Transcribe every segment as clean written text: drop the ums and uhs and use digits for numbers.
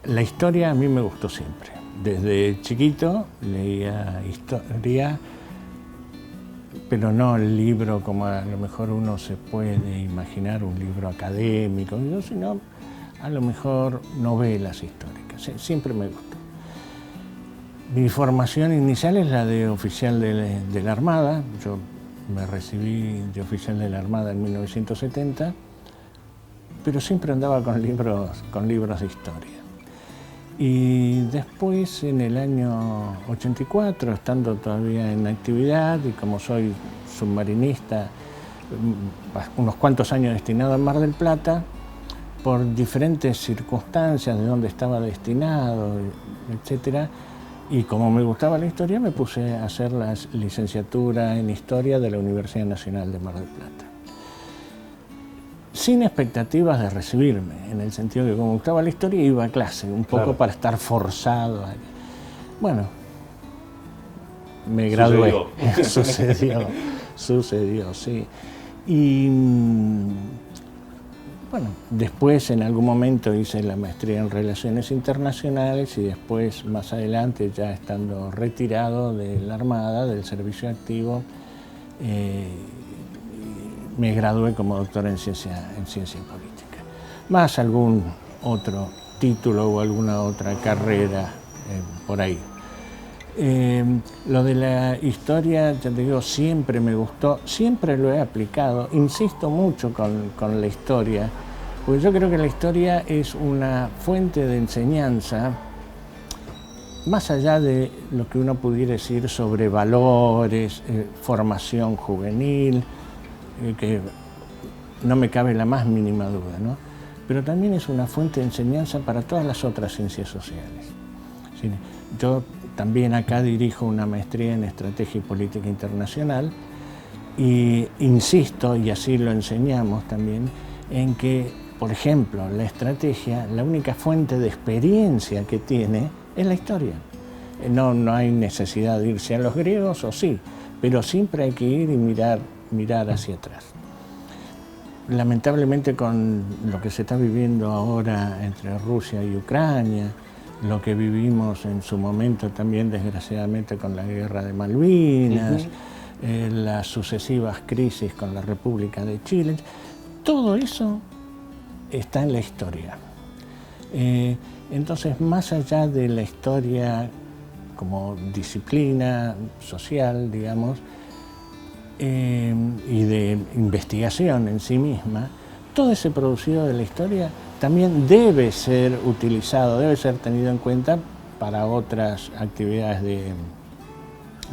La historia a mí me gustó siempre. Desde chiquito leía historia, pero no el libro como a lo mejor uno se puede imaginar, un libro académico, sino a lo mejor novelas históricas. Siempre me gustó. Mi formación inicial es la de oficial de la Armada. Yo me recibí de oficial de la Armada en 1970, pero siempre andaba con libros de historia. Y después, en el año 84, estando todavía en actividad y como soy submarinista, unos cuantos años destinado a Mar del Plata, por diferentes circunstancias de dónde estaba destinado, etcétera, y como me gustaba la historia, me puse a hacer la licenciatura en Historia de la Universidad Nacional de Mar del Plata. Sin expectativas de recibirme, en el sentido que como me gustaba la historia iba a clase, un poco para estar forzado. Bueno, me gradué. Sucedió, sí. Y bueno, después en algún momento hice la maestría en Relaciones Internacionales y después, más adelante, ya estando retirado de la Armada, del servicio activo, me gradué como doctor en ciencia política. Más algún otro título o alguna otra carrera por ahí. Lo de la historia, ya te digo, siempre me gustó, siempre lo he aplicado, insisto mucho con la historia, porque yo creo que la historia es una fuente de enseñanza, más allá de lo que uno pudiera decir sobre valores, formación juvenil, que no me cabe la más mínima duda, ¿no? Pero también es una fuente de enseñanza para todas las otras ciencias sociales. Yo también acá dirijo una maestría en Estrategia y Política Internacional y insisto, y así lo enseñamos también, en que, por ejemplo, la estrategia, la única fuente de experiencia que tiene es la historia. No hay necesidad de irse a los griegos, o sí, pero siempre hay que ir y mirar hacia atrás. Lamentablemente, con lo que se está viviendo ahora entre Rusia y Ucrania, lo que vivimos en su momento también, desgraciadamente, con la guerra de Malvinas, las sucesivas crisis con la República de Chile, todo eso está en la historia. Entonces, más allá de la historia como disciplina social, digamos, y de investigación en sí misma, todo ese producido de la historia también debe ser utilizado, debe ser tenido en cuenta para otras actividades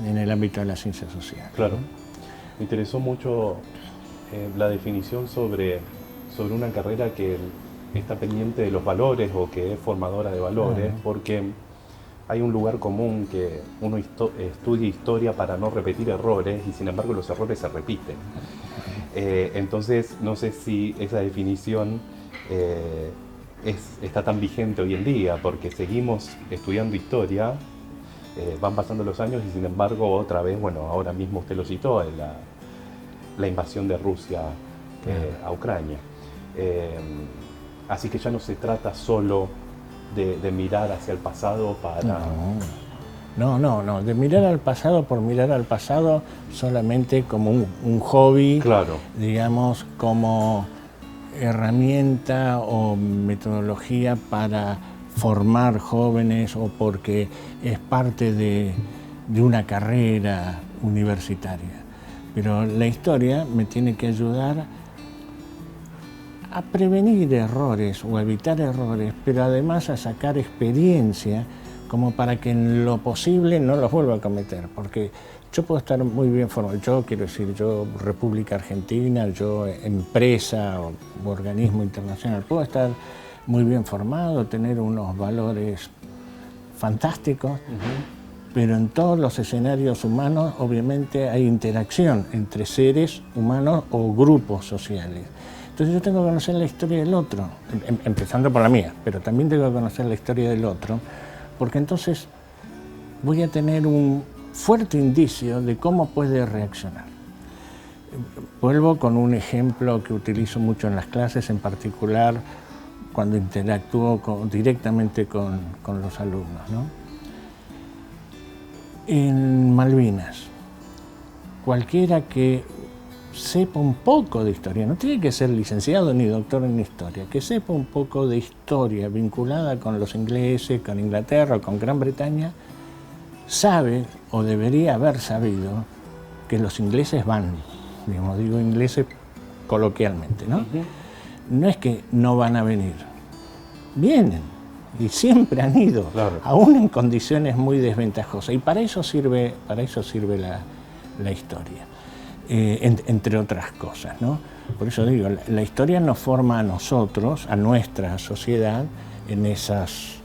en el ámbito de la ciencia social. Claro. Me interesó mucho la definición sobre una carrera que está pendiente de los valores o que es formadora de valores, porque hay un lugar común que uno estudia historia para no repetir errores y sin embargo los errores se repiten. Entonces no sé si esa definición está tan vigente hoy en día, porque seguimos estudiando historia, van pasando los años y sin embargo otra vez, bueno, ahora mismo usted lo citó, la invasión de Rusia a Ucrania. Así que ya no se trata solo de mirar hacia el pasado para... No, de mirar al pasado por mirar al pasado solamente como un hobby, claro, digamos, como herramienta o metodología para formar jóvenes o porque es parte de una carrera universitaria. Pero la historia me tiene que ayudar a prevenir errores o a evitar errores, pero además a sacar experiencia como para que en lo posible no los vuelva a cometer, porque yo puedo estar muy bien formado, yo República Argentina, yo empresa o organismo internacional, puedo estar muy bien formado, tener unos valores fantásticos, pero en todos los escenarios humanos obviamente hay interacción entre seres humanos o grupos sociales. Entonces yo tengo que conocer la historia del otro, empezando por la mía, pero también tengo que conocer la historia del otro, porque entonces voy a tener un fuerte indicio de cómo puede reaccionar. Vuelvo con un ejemplo que utilizo mucho en las clases, en particular cuando interactúo directamente con los alumnos, ¿no? En Malvinas, cualquiera que sepa un poco de historia, no tiene que ser licenciado ni doctor en historia, que sepa un poco de historia vinculada con los ingleses, con Inglaterra o con Gran Bretaña, sabe o debería haber sabido que los ingleses van, digamos, digo ingleses coloquialmente, ¿no? No es que no van a venir, vienen y siempre han ido, claro, aún en condiciones muy desventajosas, y para eso sirve la historia, entre otras cosas, ¿no? Por eso digo, la historia nos forma a nosotros, a nuestra sociedad, en esos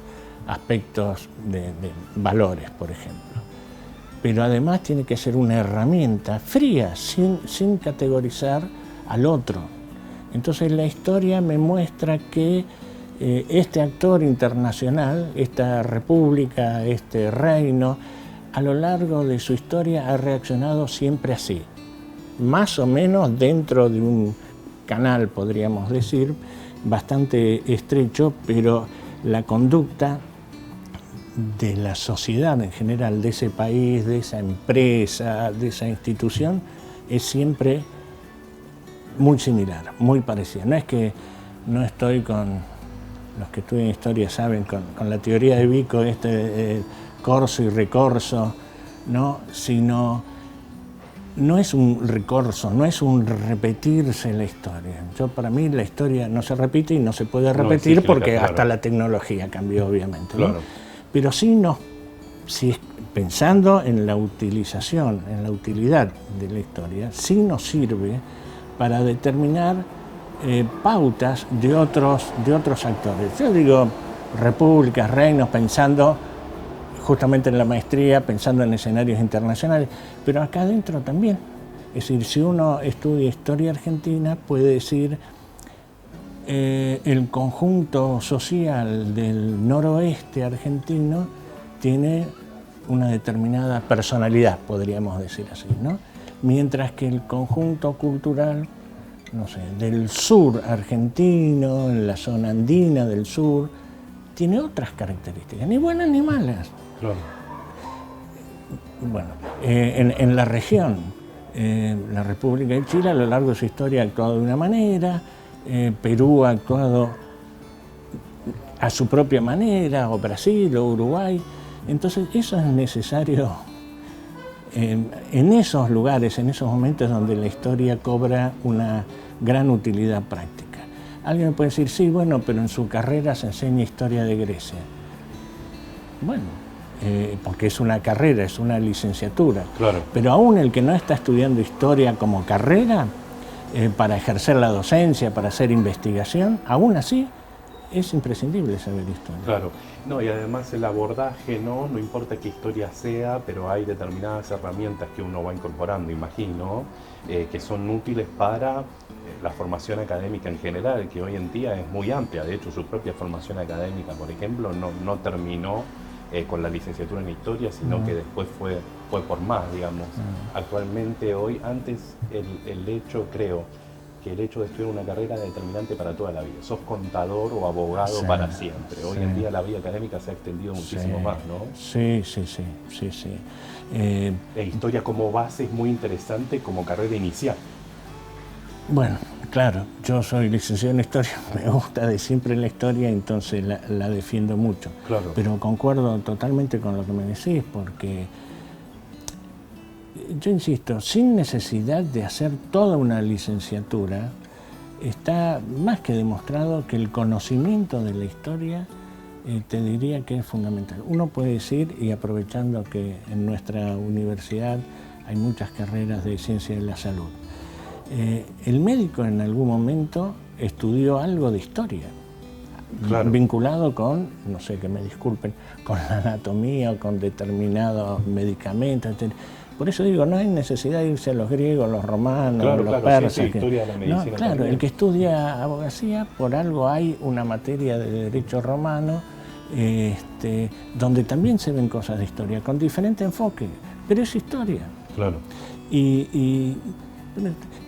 aspectos de valores, por ejemplo. Pero además tiene que ser una herramienta fría, sin categorizar al otro. Entonces la historia me muestra que este actor internacional, esta república, este reino, a lo largo de su historia ha reaccionado siempre así, más o menos dentro de un canal, podríamos decir, bastante estrecho, pero la conducta de la sociedad en general, de ese país, de esa empresa, de esa institución, es siempre muy similar, muy parecida. No es que no estoy con, los que estudian historia saben, con la teoría de Vico, corso y recorso, ¿no? Sino, no es un recorso, no es un repetirse la historia. Para mí la historia no se repite y no se puede repetir porque hasta la tecnología cambió, obviamente, ¿no? Claro. Pero sí pensando en la utilización, en la utilidad de la historia, sí nos sirve para determinar pautas de otros actores. Yo digo repúblicas, reinos, pensando justamente en la maestría, pensando en escenarios internacionales, pero acá adentro también. Es decir, si uno estudia historia argentina, puede decir el conjunto social del noroeste argentino tiene una determinada personalidad, podríamos decir así, ¿no? Mientras que el conjunto cultural, no sé, del sur argentino, en la zona andina del sur, tiene otras características, ni buenas ni malas. Claro. Bueno, en la región, la República de Chile a lo largo de su historia ha actuado de una manera, Perú ha actuado a su propia manera, o Brasil, o Uruguay. Entonces eso es necesario en esos lugares, en esos momentos donde la historia cobra una gran utilidad práctica. Alguien me puede decir, sí, bueno, pero en su carrera se enseña historia de Grecia. Bueno, porque es una carrera, es una licenciatura. Claro. Pero aún el que no está estudiando historia como carrera, para ejercer la docencia, para hacer investigación, aún así es imprescindible saber historia. Claro, no, y además el abordaje, no importa qué historia sea, pero hay determinadas herramientas que uno va incorporando, imagino, que son útiles para la formación académica en general, que hoy en día es muy amplia. De hecho, su propia formación académica, por ejemplo, no terminó con la licenciatura en historia, sino que después fue por más, digamos. Actualmente, hoy, antes el hecho, creo, que el hecho de estudiar una carrera es determinante para toda la vida. Sos contador o abogado para siempre. Hoy en día la vida académica se ha extendido muchísimo más, ¿no? Sí. Historia como base es muy interesante como carrera inicial. Bueno, claro, yo soy licenciado en historia, me gusta de siempre la historia, entonces la defiendo mucho. Claro. Pero concuerdo totalmente con lo que me decís, porque yo insisto, sin necesidad de hacer toda una licenciatura, está más que demostrado que el conocimiento de la historia, te diría que es fundamental. Uno puede decir, y aprovechando que en nuestra universidad hay muchas carreras de ciencia de la salud, el médico en algún momento estudió algo de historia, claro, vinculado con, no sé, que me disculpen, con la anatomía o con determinados medicamentos, etc. Por eso digo, no hay necesidad de irse a los griegos, los romanos, los persas. Sí, historia de la medicina. Claro, también. El que estudia abogacía, por algo hay una materia de derecho romano, donde también se ven cosas de historia, con diferente enfoque, pero es historia. Claro.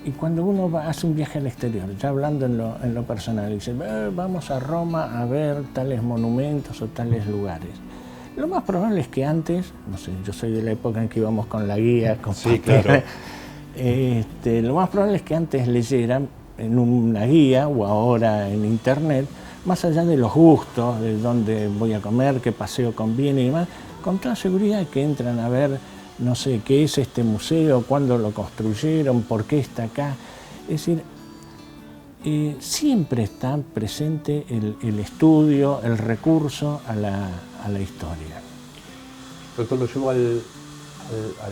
Y cuando uno hace un viaje al exterior, ya hablando en lo personal, dice, vamos a Roma a ver tales monumentos o tales lugares. Lo más probable es que antes, no sé, yo soy de la época en que íbamos con la guía, con sí, claro. Lo más probable es que antes leyeran en una guía o ahora en internet, más allá de los gustos, de dónde voy a comer, qué paseo conviene y demás, con toda seguridad que entran a ver, no sé, qué es este museo, cuándo lo construyeron, por qué está acá. Es decir, siempre está presente el estudio, el recurso a la historia. Doctor, lo llevo al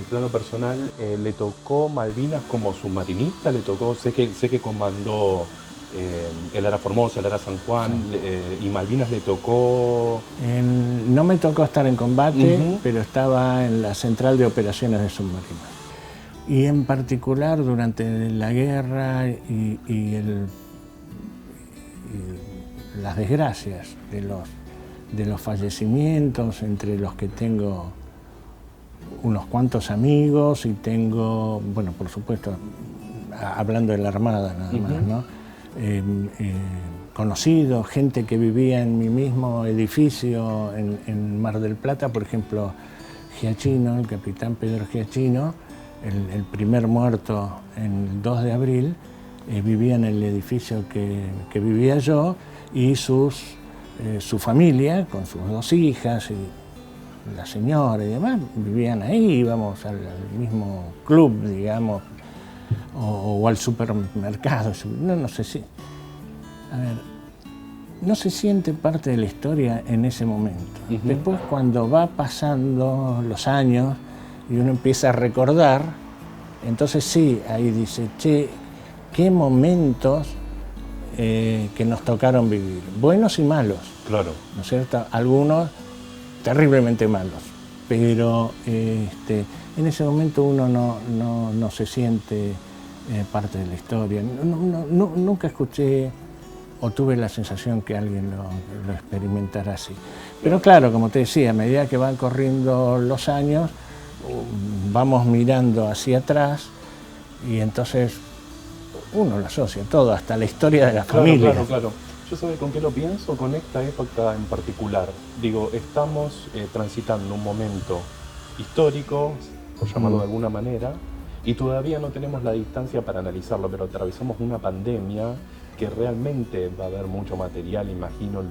plano personal. ¿Le tocó Malvinas como submarinista? ¿Le tocó, sé que comandó el Ara Formosa, el Ara San Juan, sí. Y Malvinas le tocó... No me tocó estar en combate, pero estaba en la central de operaciones de submarinos. Y en particular durante la guerra y las desgracias de los fallecimientos, entre los que tengo unos cuantos amigos y tengo, bueno, por supuesto, hablando de la Armada nada más, ¿no? Conocidos, gente que vivía en mi mismo edificio en Mar del Plata, por ejemplo, Giachino, el capitán Pedro Giachino, el primer muerto en el 2 de abril, vivía en el edificio que vivía yo, y su familia, con sus 2 hijas y la señora y demás, vivían ahí, íbamos al mismo club, digamos, o al supermercado, no sé si... A ver, no se siente parte de la historia en ese momento. Después, cuando va pasando los años y uno empieza a recordar, entonces sí, ahí dice, che, qué momentos que nos tocaron vivir, buenos y malos. Claro. ¿No es cierto? Algunos terriblemente malos, pero en ese momento uno no se siente parte de la historia. Nunca escuché o tuve la sensación que alguien lo experimentara así. Pero claro, como te decía, a medida que van corriendo los años, vamos mirando hacia atrás y entonces uno lo asocia todo, hasta la historia de la familia. Claro. ¿Yo sabe con qué lo pienso? Con esta época en particular. Digo, estamos transitando un momento histórico, por llamarlo de alguna manera, y todavía no tenemos la distancia para analizarlo, pero atravesamos una pandemia que realmente va a haber mucho material, imagino,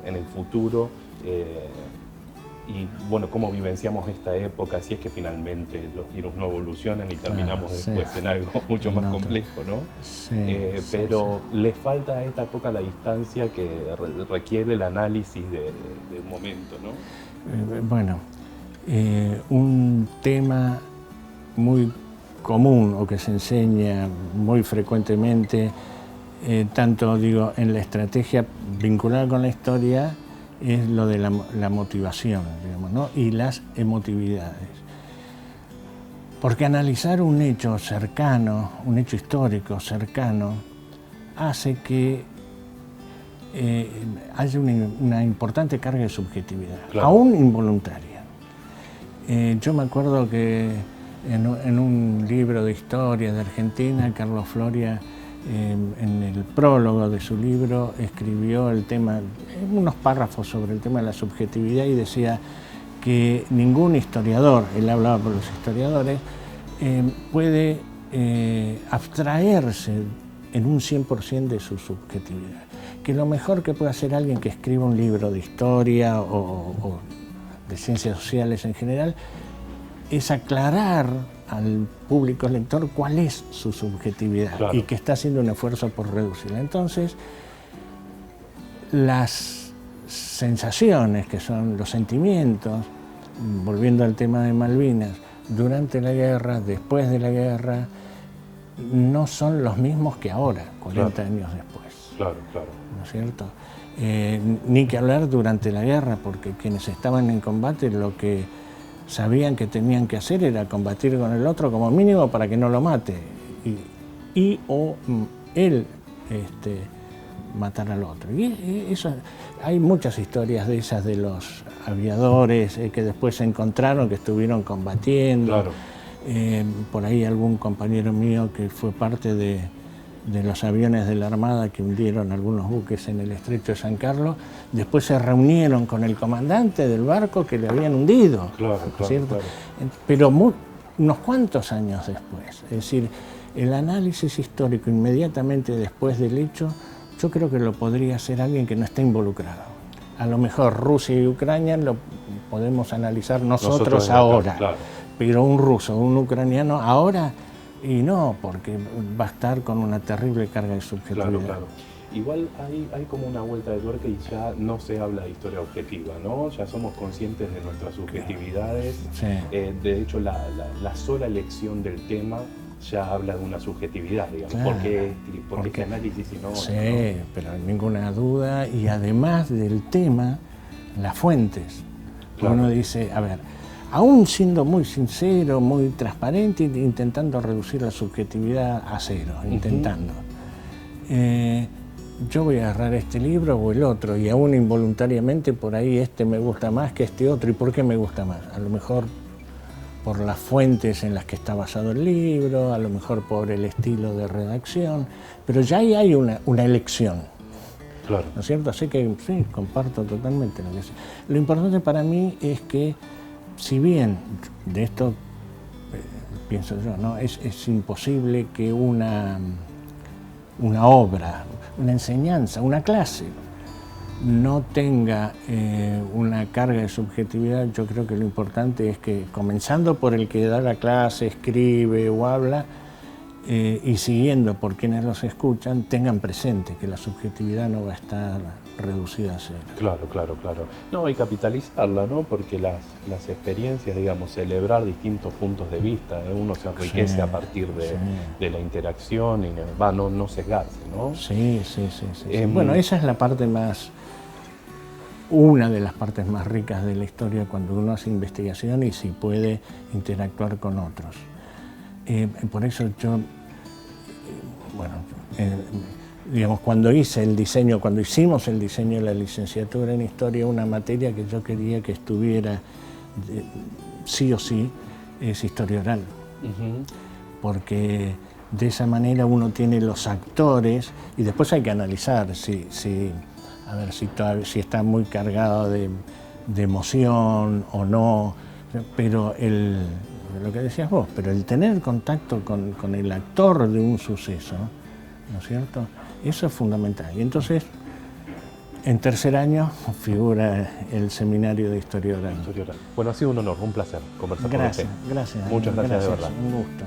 en el futuro. Y bueno, cómo vivenciamos esta época, si es que finalmente los virus no evolucionan y terminamos después en algo mucho más complejo, ¿no? Pero le falta a esta época la distancia que requiere el análisis de un momento, ¿no? Bueno, un tema muy común o que se enseña muy frecuentemente, tanto digo en la estrategia vinculada con la historia, es lo de la motivación, digamos, ¿no? Y las emotividades. Porque analizar un hecho cercano, un hecho histórico cercano, hace que haya una importante carga de subjetividad, claro, aún involuntaria. Yo me acuerdo que en un libro de historia de Argentina, Carlos Floria, en el prólogo de su libro, escribió el tema, unos párrafos sobre el tema de la subjetividad, y decía que ningún historiador, él hablaba por los historiadores, puede abstraerse en un 100% de su subjetividad. Que lo mejor que puede hacer alguien que escriba un libro de historia o de ciencias sociales en general es aclarar al público lector cuál es su subjetividad, claro, y que está haciendo un esfuerzo por reducirla. Entonces, las sensaciones, que son los sentimientos, volviendo al tema de Malvinas, durante la guerra, después de la guerra, no son los mismos que ahora, 40 claro, años después. Claro. ¿No es cierto? Ni que hablar durante la guerra, porque quienes estaban en combate lo que sabían que tenían que hacer era combatir con el otro como mínimo para que no lo mate, o él matar al otro. Y eso, hay muchas historias de esas de los aviadores que después se encontraron, que estuvieron combatiendo. Claro. por ahí algún compañero mío que fue parte de los aviones de la Armada que hundieron algunos buques en el estrecho de San Carlos, después se reunieron con el comandante del barco que le habían hundido. Claro, ¿cierto? claro. Pero unos cuantos años después. Es decir, el análisis histórico inmediatamente después del hecho, yo creo que lo podría hacer alguien que no esté involucrado. A lo mejor Rusia y Ucrania lo podemos analizar nosotros ahora, claro. Pero un ruso, un ucraniano ahora, y no, porque va a estar con una terrible carga de subjetividad. Claro, claro. Igual hay como una vuelta de tuerca y ya no se habla de historia objetiva, ¿no? Ya somos conscientes de nuestras subjetividades. Sí. De hecho, la sola elección del tema ya habla de una subjetividad, digamos. Claro. ¿Por qué este análisis y no? Sí, ¿no? pero ninguna duda. Y además del tema, las fuentes. Claro. Uno dice, a ver, aún siendo muy sincero, muy transparente, intentando reducir la subjetividad a cero, intentando. Yo voy a agarrar este libro o el otro, y aún involuntariamente por ahí este me gusta más que este otro. ¿Y por qué me gusta más? A lo mejor por las fuentes en las que está basado el libro, a lo mejor por el estilo de redacción, pero ya ahí hay una elección. Claro. ¿No es cierto? Así que sí, comparto totalmente lo que dice. Lo importante para mí es que, si bien de esto pienso yo, ¿no? Es imposible que una obra, una enseñanza, una clase, no tenga una carga de subjetividad. Yo creo que lo importante es que, comenzando por el que da la clase, escribe o habla, y siguiendo por quienes los escuchan, tengan presente que la subjetividad no va a estar reducida a cero. Claro, claro, claro. No, y capitalizarla, ¿no? Porque las experiencias, digamos, celebrar distintos puntos de vista, uno se enriquece Sí, a partir sí. de la interacción y no sesgarse, ¿no? Sí. Bueno, esa es la parte una de las partes más ricas de la historia, cuando uno hace investigación y si puede interactuar con otros. Por eso yo, digamos, cuando hicimos el diseño de la licenciatura en Historia, una materia que yo quería que estuviera sí o sí es Historia Oral. Porque de esa manera uno tiene los actores y después hay que analizar si está muy cargado de emoción o no, pero lo que decías vos, pero el tener contacto con el actor de un suceso, ¿no es cierto? Eso es fundamental. Y entonces, en tercer año figura el seminario de Historia Oral. Bueno, ha sido un honor, un placer conversar con usted. Gracias. Muchas gracias, de verdad. Un gusto.